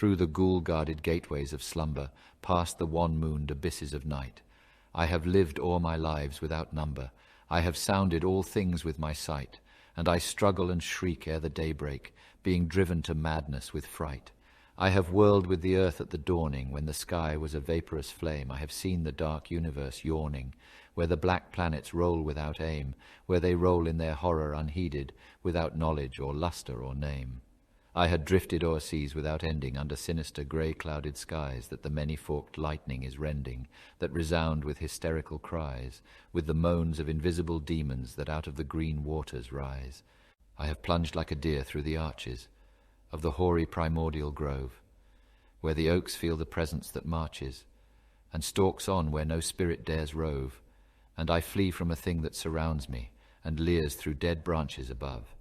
through the ghoul-guarded gateways of slumber, past the wan-mooned abysses of night. I have lived o'er my lives without number, I have sounded all things with my sight, and I struggle and shriek ere the daybreak, being driven to madness with fright. I have whirled with the earth at the dawning, when the sky was a vaporous flame. I have seen the dark universe yawning, where the black planets roll without aim, where they roll in their horror unheeded, without knowledge or lustre or name. I had drifted o'er seas without ending, under sinister grey-clouded skies that the many-forked lightning is rending, that resound with hysterical cries, with the moans of invisible demons that out of the green waters rise. I have plunged like a deer through the arches of the hoary primordial grove, where the oaks feel the presence that marches, and stalks on where no spirit dares rove, and I flee from a thing that surrounds me, and leers through dead branches above.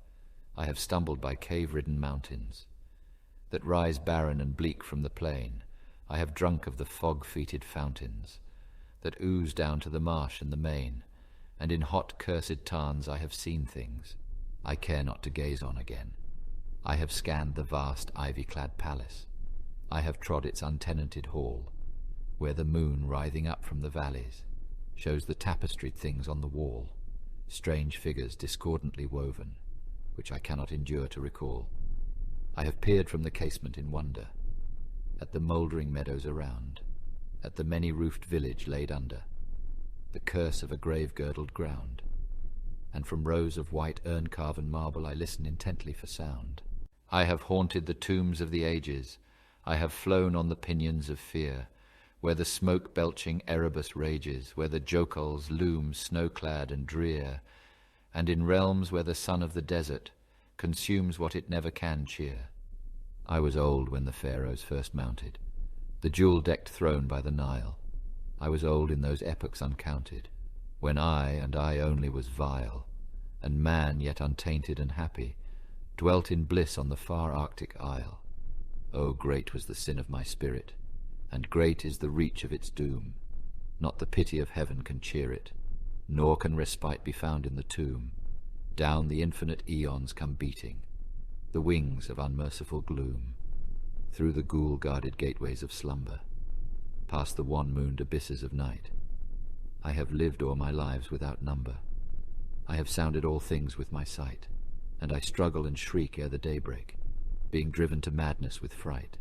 I have stumbled by cave-ridden mountains that rise barren and bleak from the plain. I have drunk of the fog-feeted fountains that ooze down to the marsh and the main, and in hot cursed tarns I have seen things I care not to gaze on again. I have scanned the vast ivy-clad palace. I have trod its untenanted hall, where the moon, writhing up from the valleys, shows the tapestried things on the wall, strange figures discordantly woven, which I cannot endure to recall. I have peered from the casement in wonder, at the mouldering meadows around, at the many-roofed village laid under the curse of a grave-girdled ground, and from rows of white urn-carven marble I listen intently for sound. I have haunted the tombs of the ages, I have flown on the pinions of fear, where the smoke-belching Erebus rages, where the joculs loom snow-clad and drear, and in realms where the sun of the desert consumes what it never can cheer. I was old when the pharaohs first mounted the jewel-decked throne by the Nile. I was old in those epochs uncounted, when I, and I only, was vile, and man, yet untainted and happy, dwelt in bliss on the far Arctic isle. Oh, great was the sin of my spirit, and great is the reach of its doom. Not the pity of heaven can cheer it, nor can respite be found in the tomb. Down the infinite eons come beating the wings of unmerciful gloom, through the ghoul-guarded gateways of slumber, past the wan-mooned abysses of night. I have lived o'er my lives without number. I have sounded all things with my sight, and I struggle and shriek ere the daybreak, being driven to madness with fright.